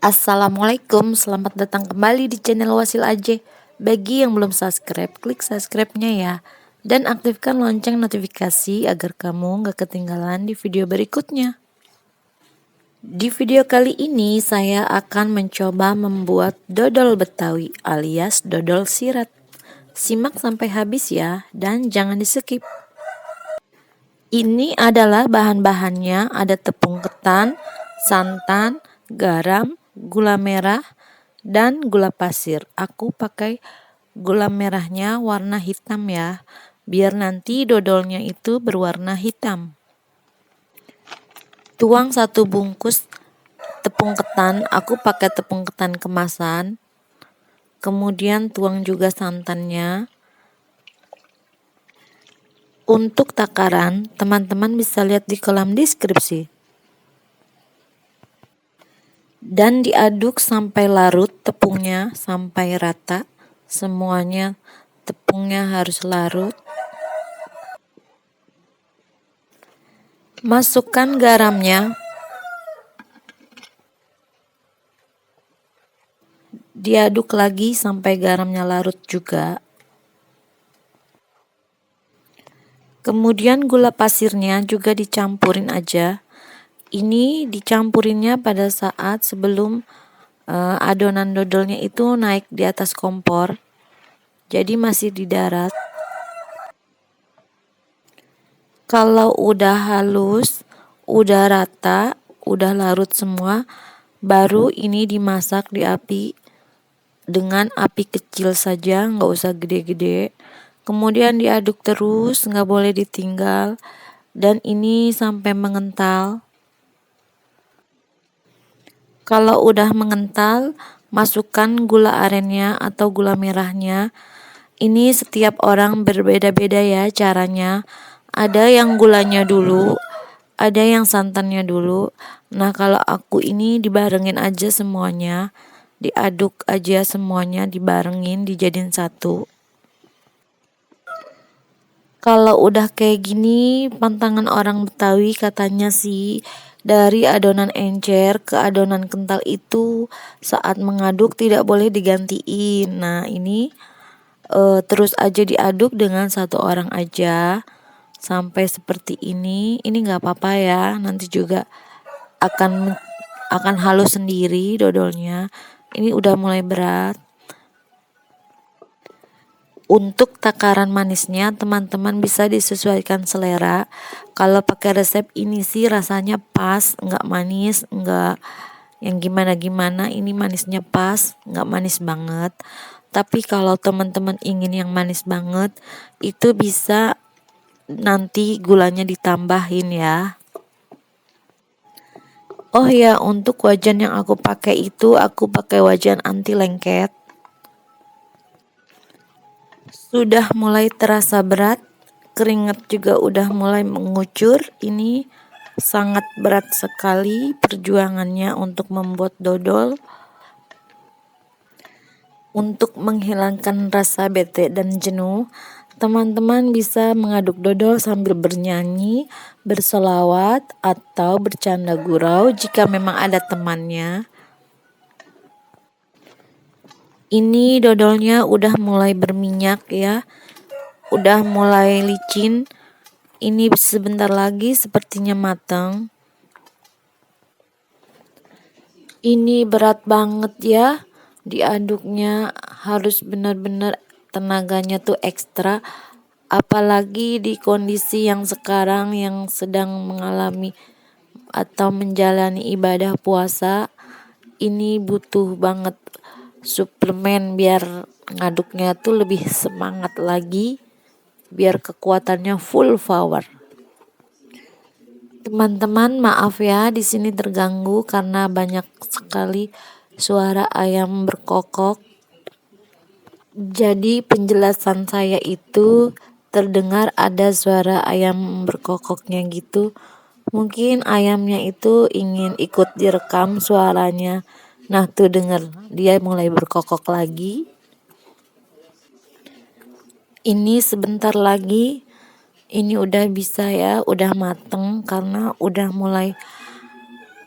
Assalamualaikum, selamat datang kembali di channel Wasil Aja. Bagi yang belum subscribe, klik subscribe-nya ya. Dan aktifkan lonceng notifikasi agar kamu gak ketinggalan di video berikutnya. Di video kali ini saya akan mencoba membuat dodol Betawi alias dodol sirat. Simak sampai habis ya, dan jangan di skip. Ini adalah bahan-bahannya, ada tepung ketan, santan, garam, gula merah, dan gula pasir. Aku pakai gula merahnya warna hitam ya, biar nanti dodolnya itu berwarna hitam. Tuang 1 bungkus tepung ketan, aku pakai tepung ketan kemasan. Kemudian tuang juga santannya. Untuk takaran, teman-teman bisa lihat di kolom deskripsi. Dan diaduk sampai larut tepungnya, sampai rata. Semuanya tepungnya harus larut. Masukkan garamnya. Diaduk lagi sampai garamnya larut juga. Kemudian gula pasirnya juga dicampurin aja. Ini dicampurinnya pada saat sebelum adonan dodolnya itu naik di atas kompor. Jadi masih di darat. Kalau udah halus, udah rata, udah larut semua, baru ini dimasak di api dengan api kecil saja, nggak usah gede-gede. Kemudian diaduk terus, nggak boleh ditinggal, dan ini sampai mengental. Kalau udah mengental, masukkan gula arennya atau gula merahnya. Ini setiap orang berbeda-beda ya caranya. Ada yang gulanya dulu, ada yang santannya dulu. Nah, kalau aku ini dibarengin aja semuanya, diaduk aja semuanya, dibarengin, dijadiin satu. Kalau udah kayak gini, pantangan orang Betawi katanya sih, dari adonan encer ke adonan kental itu saat mengaduk tidak boleh digantiin. Nah, ini terus aja diaduk dengan 1 orang aja sampai seperti ini. Ini nggak apa-apa ya, nanti juga akan halus sendiri dodolnya. Ini udah mulai berat. Untuk takaran manisnya teman-teman bisa disesuaikan selera. Kalau pakai resep ini sih rasanya pas, nggak manis, nggak yang gimana-gimana. Ini manisnya pas, nggak manis banget. Tapi kalau teman-teman ingin yang manis banget, itu bisa nanti gulanya ditambahin ya. Oh ya, untuk wajan yang aku pakai itu aku pakai wajan anti lengket. Sudah mulai terasa berat, keringat juga udah mulai mengucur. Ini sangat berat sekali perjuangannya untuk membuat dodol. Untuk menghilangkan rasa bete dan jenuh, teman-teman bisa mengaduk dodol sambil bernyanyi, bersolawat, atau bercanda gurau jika memang ada temannya. Ini dodolnya udah mulai berminyak ya, udah mulai licin. Ini sebentar lagi sepertinya matang. Ini berat banget ya, diaduknya harus benar-benar tenaganya tuh ekstra. Apalagi di kondisi yang sekarang yang sedang mengalami atau menjalani ibadah puasa, ini butuh banget suplemen biar ngaduknya tuh lebih semangat lagi, biar kekuatannya full power. Teman-teman, maaf ya di sini terganggu karena banyak sekali suara ayam berkokok. Jadi penjelasan saya itu terdengar ada suara ayam berkokoknya gitu. Mungkin ayamnya itu ingin ikut direkam suaranya. Nah, tuh dengar dia mulai berkokok lagi. Ini sebentar lagi ini udah bisa ya, udah mateng karena udah mulai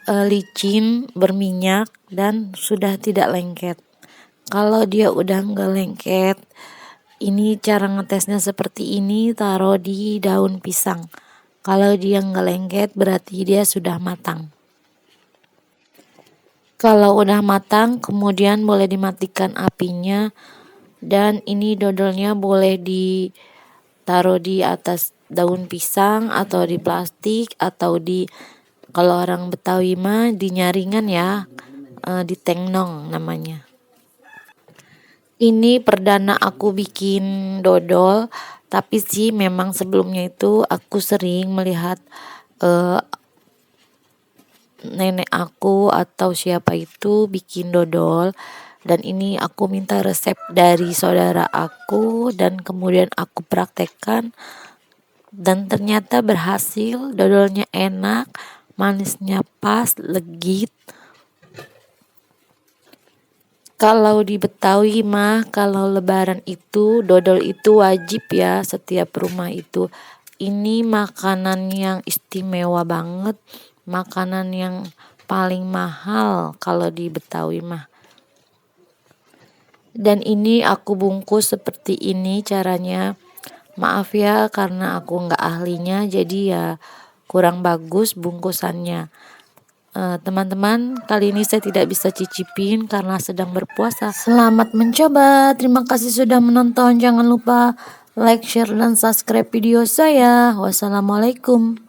licin, berminyak, dan sudah tidak lengket. Kalau dia udah nggak lengket, ini cara ngetesnya seperti ini, taruh di daun pisang. Kalau dia nggak lengket berarti dia sudah matang. Kalau udah matang, kemudian boleh dimatikan apinya, dan ini dodolnya boleh ditaruh di atas daun pisang atau di plastik atau di, kalau orang Betawi mah di nyaringan ya, di tengnong namanya. Ini perdana aku bikin dodol, tapi sih memang sebelumnya itu aku sering melihat nenek aku atau siapa itu bikin dodol, dan ini aku minta resep dari saudara aku dan kemudian aku praktekkan dan ternyata berhasil. Dodolnya enak, manisnya pas, legit. Kalau di Betawi mah kalau lebaran itu dodol itu wajib ya, setiap rumah itu. Ini makanan yang istimewa banget, makanan yang paling mahal kalau di Betawi mah. Dan ini aku bungkus seperti ini caranya. Maaf ya karena aku nggak ahlinya, jadi ya kurang bagus bungkusannya. Teman-teman, kali ini saya tidak bisa cicipin karena sedang berpuasa. Selamat mencoba. Terima kasih sudah menonton. Jangan lupa like, share, dan subscribe video saya. Wassalamualaikum.